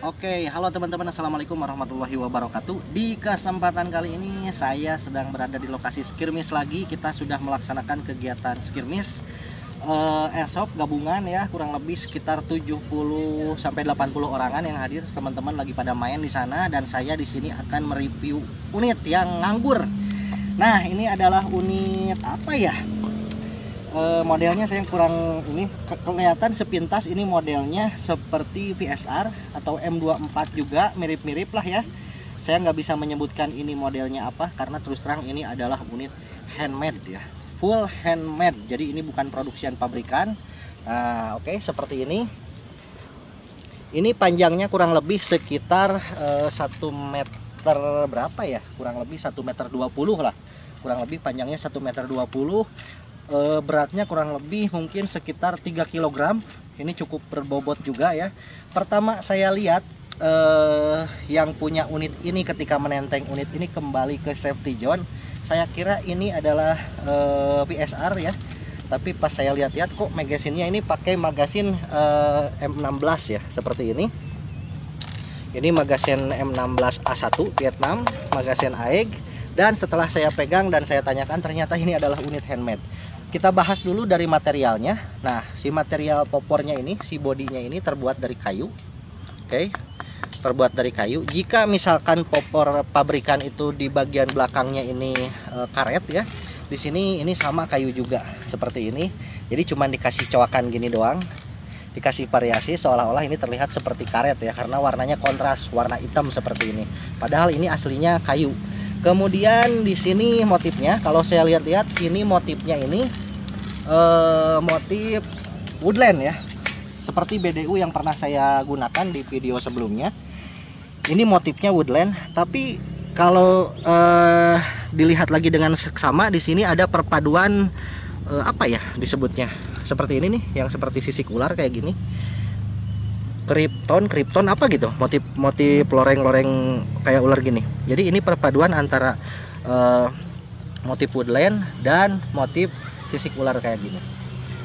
Oke, halo teman-teman, assalamualaikum warahmatullahi wabarakatuh. Di kesempatan kali ini saya sedang berada di lokasi skirmish lagi. Kita sudah melaksanakan kegiatan skirmish airsoft gabungan ya, kurang lebih sekitar 70 sampai 80 orangan yang hadir. Teman-teman lagi pada main di sana dan saya di sini akan mereview unit yang nganggur. Nah, ini adalah unit apa ya? Modelnya saya kurang ini kelihatan sepintas, ini modelnya seperti PSR atau M24 juga, mirip-mirip lah ya. Saya nggak bisa menyebutkan ini modelnya apa karena terus terang ini adalah unit handmade ya, full handmade, jadi ini bukan produksian pabrikan. Nah, oke, seperti ini panjangnya kurang lebih sekitar 1 meter berapa ya, kurang lebih 1,20 meter lah, kurang lebih panjangnya 1,20 meter. Beratnya kurang lebih mungkin sekitar 3 kg. Ini cukup berbobot juga ya. Pertama saya lihat yang punya unit ini ketika menenteng unit ini kembali ke safety zone, saya kira ini adalah PSR ya. Tapi pas saya lihat-lihat kok magasinnya ini pakai magasin M16 ya, seperti ini. Ini magasin M16A1 Vietnam, magasin AEG. Dan setelah saya pegang dan saya tanyakan, ternyata ini adalah unit handmade. Kita bahas dulu dari materialnya. Nah, si material popornya ini, si bodinya ini terbuat dari kayu. Oke, terbuat dari kayu. Jika misalkan popor pabrikan itu di bagian belakangnya ini karet ya, di sini ini sama kayu juga seperti ini. Jadi cuma dikasih coakan gini doang, dikasih variasi seolah-olah ini terlihat seperti karet ya, karena warnanya kontras, warna hitam seperti ini. Padahal ini aslinya kayu. Kemudian di sini motifnya, kalau saya lihat-lihat ini motifnya ini motif woodland ya, seperti BDU yang pernah saya gunakan di video sebelumnya. Ini motifnya woodland, tapi kalau dilihat lagi dengan seksama di sini ada perpaduan apa ya disebutnya, seperti ini nih, yang seperti sisik ular kayak gini. Krypton apa gitu, motif loreng-loreng kayak ular gini. Jadi ini perpaduan antara motif woodland dan motif sisik ular kayak gini.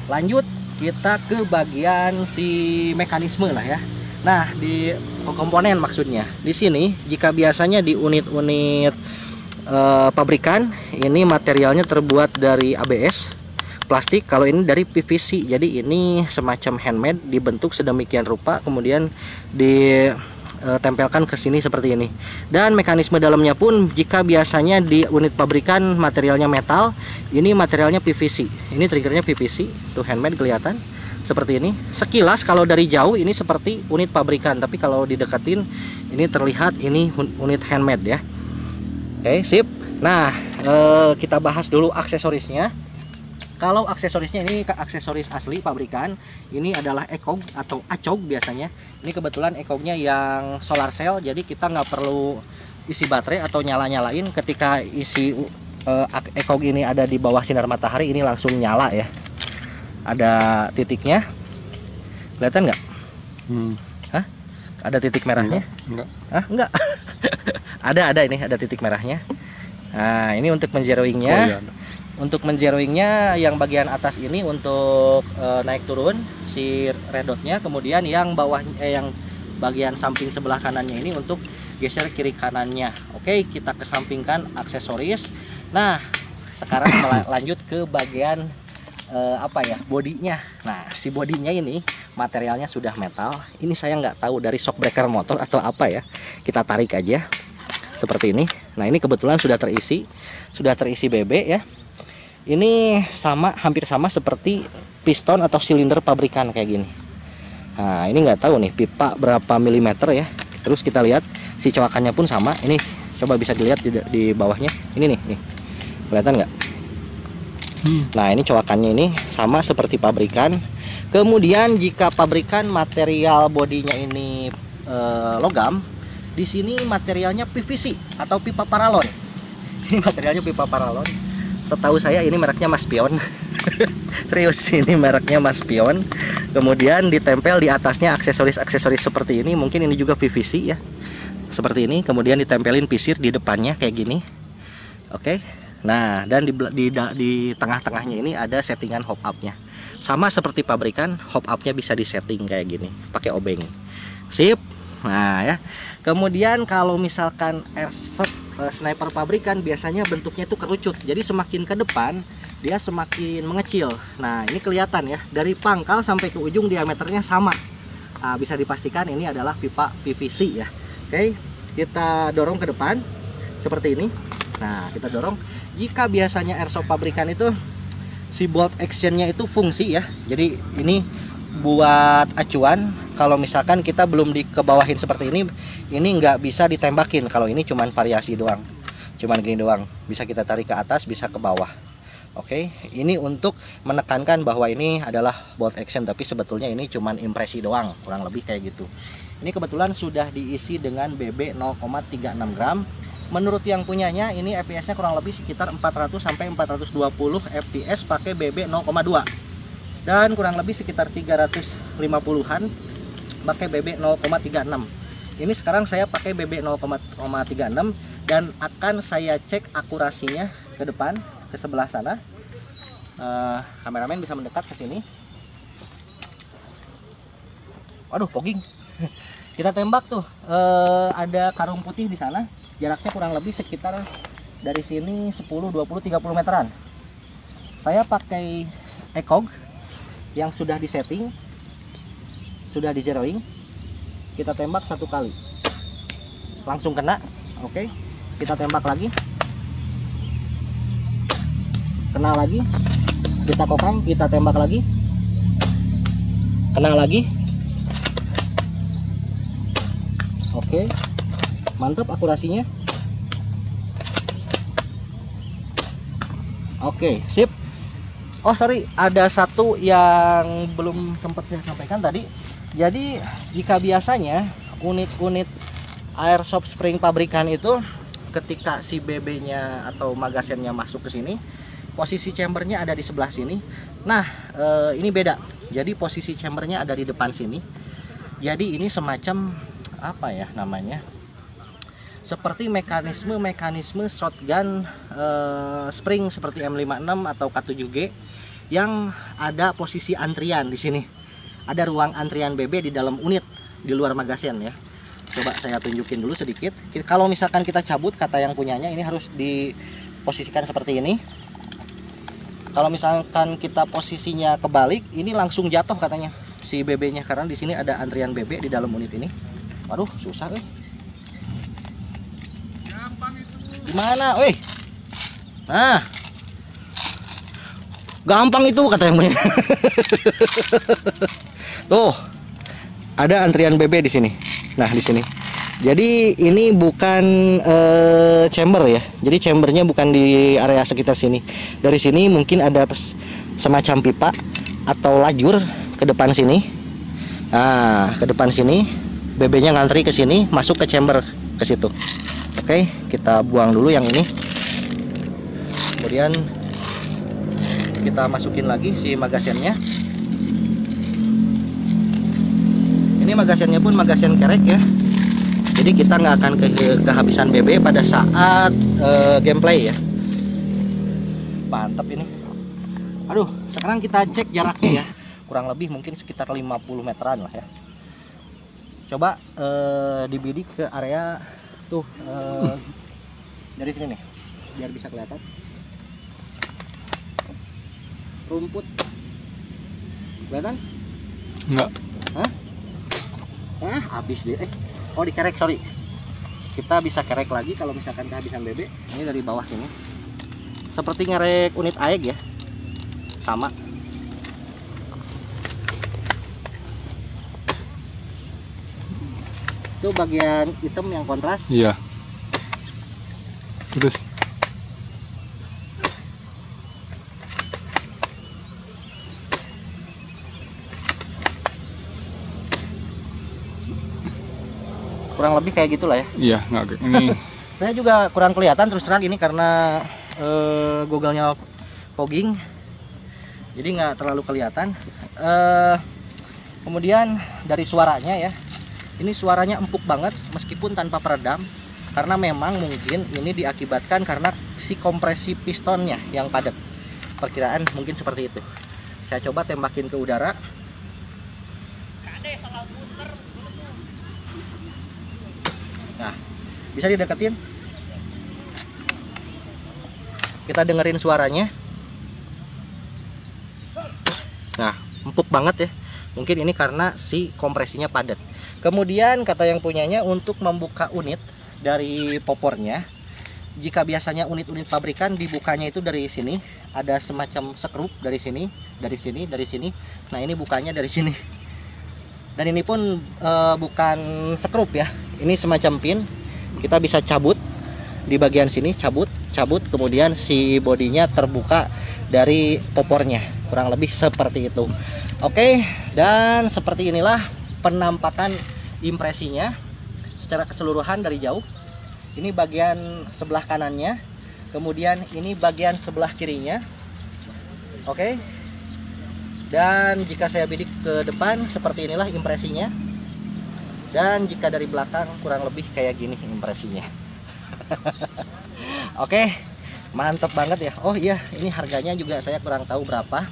Lanjut kita ke bagian si mekanisme lah ya. Nah, di komponen maksudnya. Di sini jika biasanya di unit-unit pabrikan ini materialnya terbuat dari ABS plastik, kalau ini dari PVC. Jadi ini semacam handmade, dibentuk sedemikian rupa kemudian ditempelkan ke sini seperti ini. Dan mekanisme dalamnya pun jika biasanya di unit pabrikan materialnya metal, ini materialnya PVC. Ini triggernya PVC, tuh handmade kelihatan seperti ini. Sekilas kalau dari jauh ini seperti unit pabrikan, tapi kalau dideketin ini terlihat ini unit handmade ya. Oke, sip. Nah, kita bahas dulu aksesorisnya. Kalau aksesorisnya ini aksesoris asli pabrikan, ini adalah ECOG atau ACOG biasanya. Ini kebetulan ECOG-nya yang solar cell, jadi kita nggak perlu isi baterai atau nyala-nyalain. Ketika isi ECOG ini ada di bawah sinar matahari, ini langsung nyala ya. Ada titiknya, kelihatan nggak? Hah? Ada titik merahnya? Enggak. Hah? Enggak. ada ini, ada titik merahnya. Nah, ini untuk menzeroingnya. Oh, iya. Untuk menzeroingnya yang bagian atas ini untuk naik turun si red dotnya, kemudian yang bawah yang bagian samping sebelah kanannya ini untuk geser kiri kanannya. Oke, kita kesampingkan aksesoris. Nah, sekarang lanjut ke bagian apa ya, bodinya. Nah, si bodinya ini materialnya sudah metal. Ini saya nggak tahu dari shock breaker motor atau apa ya. Kita tarik aja seperti ini. Nah, ini kebetulan sudah terisi BB ya. Ini hampir sama seperti piston atau silinder pabrikan kayak gini. Nah, ini nggak tahu nih pipa berapa milimeter ya. Terus kita lihat si coakannya pun sama. Ini coba bisa dilihat di bawahnya. Ini nih, kelihatan nggak? Nah, ini coakannya ini sama seperti pabrikan. Kemudian jika pabrikan material bodinya ini logam, di sini materialnya PVC atau pipa paralon. Ini materialnya pipa paralon. Setahu saya ini mereknya Maspion. Serius, ini mereknya Maspion. Kemudian ditempel di atasnya aksesoris-aksesoris seperti ini. Mungkin ini juga PVC ya, seperti ini. Kemudian ditempelin pisir di depannya kayak gini. Oke. Nah, dan di tengah-tengahnya ini ada settingan hop up-nya. Sama seperti pabrikan, hop up-nya bisa disetting kayak gini, pakai obeng. Sip. Nah ya. Kemudian kalau misalkan airsoft sniper pabrikan biasanya bentuknya itu kerucut. Jadi semakin ke depan dia semakin mengecil. Nah ini kelihatan ya, dari pangkal sampai ke ujung diameternya sama. Nah, bisa dipastikan ini adalah pipa PVC ya. Oke, kita dorong ke depan seperti ini. Nah kita dorong. Jika biasanya airsoft pabrikan itu si bolt actionnya itu fungsi ya, jadi ini buat acuan. Kalau misalkan kita belum dikebawahin seperti ini nggak bisa ditembakin. Kalau ini cuman variasi doang, cuman gini doang, bisa kita tarik ke atas, bisa ke bawah. Oke, ini untuk menekankan bahwa ini adalah bolt action, tapi sebetulnya ini cuman impresi doang, kurang lebih kayak gitu. Ini kebetulan sudah diisi dengan BB 0,36 gram. Menurut yang punyanya ini FPS-nya kurang lebih sekitar 400 sampai 420 FPS pakai BB 0,2. Dan kurang lebih sekitar 350-an pakai BB 0,36. Ini sekarang saya pakai BB 0,36 dan akan saya cek akurasinya ke depan, ke sebelah sana. Kameramen bisa mendekat ke sini. Waduh, fogging. Kita tembak tuh. Ada karung putih di sana. Jaraknya kurang lebih sekitar dari sini 10, 20, 30 meteran. Saya pakai ECOG yang sudah disetting, sudah di zeroing. Kita tembak satu kali, langsung kena. Oke, kita tembak lagi, kena lagi. Kita kokang, kita tembak lagi, kena lagi. Oke, mantap akurasinya. Oke, sip. Oh sorry, ada satu yang belum sempat saya sampaikan tadi. Jadi jika biasanya unit-unit airsoft spring pabrikan itu ketika si BB-nya atau magazinnya masuk ke sini, posisi chambernya ada di sebelah sini. Nah ini beda. Jadi posisi chambernya ada di depan sini. Jadi ini semacam apa ya namanya? Seperti mekanisme shotgun spring seperti M56 atau K7G yang ada posisi antrian di sini. Ada ruang antrian BB di dalam unit di luar magazin ya. Coba saya tunjukin dulu sedikit. Kalau misalkan kita cabut, kata yang punyanya ini harus diposisikan seperti ini. Kalau misalkan kita posisinya kebalik, ini langsung jatuh katanya si BB-nya karena di sini ada antrian BB di dalam unit ini. Waduh, susah Gimana, weh? Nah, gampang itu kata yang punya. Tuh, ada antrian BB di sini. Nah, di sini. Jadi ini bukan chamber ya. Jadi chambernya bukan di area sekitar sini. Dari sini mungkin ada semacam pipa atau lajur ke depan sini. Nah, ke depan sini, BB-nya ngantri ke sini, masuk ke chamber ke situ. Oke, kita buang dulu yang ini. Kemudian kita masukin lagi si magazinnya. Ini magazinnya pun magazin kerek ya. Jadi kita nggak akan kehabisan BB pada saat gameplay ya. Mantap ini. Aduh, sekarang kita cek jaraknya ya. Kurang lebih mungkin sekitar 50 meteran lah ya. Coba dibidik ke area tuh dari sini nih, biar bisa kelihatan. Rumput kelihatan? Enggak. Hah? Habis deh. Oh, dikerek, sorry. Kita bisa kerek lagi kalau misalkan kehabisan BB. Ini dari bawah sini. Seperti ngerek unit AEG ya. Sama. Itu bagian hitam yang kontras. Iya. Terus kurang lebih kayak gitulah ya. iya, nggak ini. Saya juga kurang kelihatan terus terang ini karena Google-nya fogging. Jadi nggak terlalu kelihatan. Kemudian dari suaranya ya. Ini suaranya empuk banget meskipun tanpa peredam, karena memang mungkin ini diakibatkan karena si kompresi pistonnya yang padat. Perkiraan mungkin seperti itu. Saya coba tembakin ke udara. Bisa dideketin. Kita dengerin suaranya. Nah, empuk banget ya. Mungkin ini karena si kompresinya padat. Kemudian kata yang punyanya untuk membuka unit dari popornya, jika biasanya unit-unit pabrikan dibukanya itu dari sini, ada semacam skrup dari sini, dari sini, dari sini. Nah, ini bukanya dari sini. Dan ini pun bukan skrup ya. Ini semacam pin. Kita bisa cabut di bagian sini, cabut, kemudian si bodinya terbuka dari popornya. Kurang lebih seperti itu. Oke, dan seperti inilah penampakan impresinya secara keseluruhan dari jauh. Ini bagian sebelah kanannya, kemudian ini bagian sebelah kirinya. Oke. Dan jika saya bidik ke depan, seperti inilah impresinya. Dan jika dari belakang, kurang lebih kayak gini impresinya. Oke, mantep banget ya. Oh iya, ini harganya juga saya kurang tahu berapa.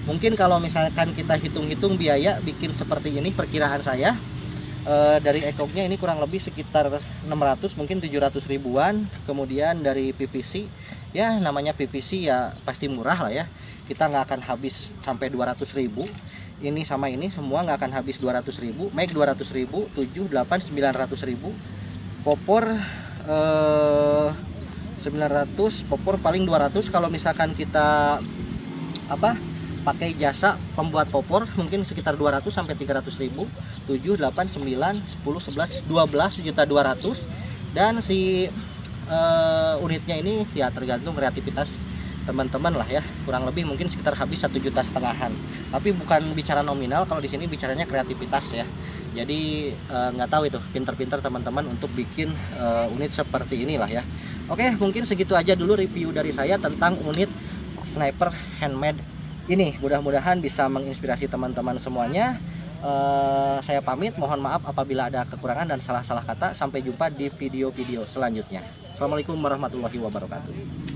Mungkin kalau misalkan kita hitung-hitung biaya bikin seperti ini, perkiraan saya dari ekoknya ini kurang lebih sekitar 600, mungkin 700 ribuan. Kemudian dari PVC, ya namanya PVC ya pasti murah lah ya. Kita nggak akan habis sampai 200 ribu. Ini sama ini semua nggak akan habis 200 ribu. Make 200 ribu, 7, 8, 900 ribu. Popor 900, popor paling 200. Kalau misalkan kita pakai jasa pembuat popor mungkin sekitar 200 sampai 300 ribu. 7, 8, 9, 10, 11, 12 juta 200. Dan si unitnya ini ya tergantung kreativitas teman-teman lah ya, kurang lebih mungkin sekitar habis 1,5 jutaan. Tapi bukan bicara nominal, kalau di sini bicaranya kreativitas ya. Jadi nggak tahu itu pinter-pinter teman-teman untuk bikin unit seperti inilah ya. Oke, mungkin segitu aja dulu review dari saya tentang unit sniper handmade ini. Mudah-mudahan bisa menginspirasi teman-teman semuanya. Saya pamit, mohon maaf apabila ada kekurangan dan salah-salah kata. Sampai jumpa di video-video selanjutnya. Assalamualaikum warahmatullahi wabarakatuh.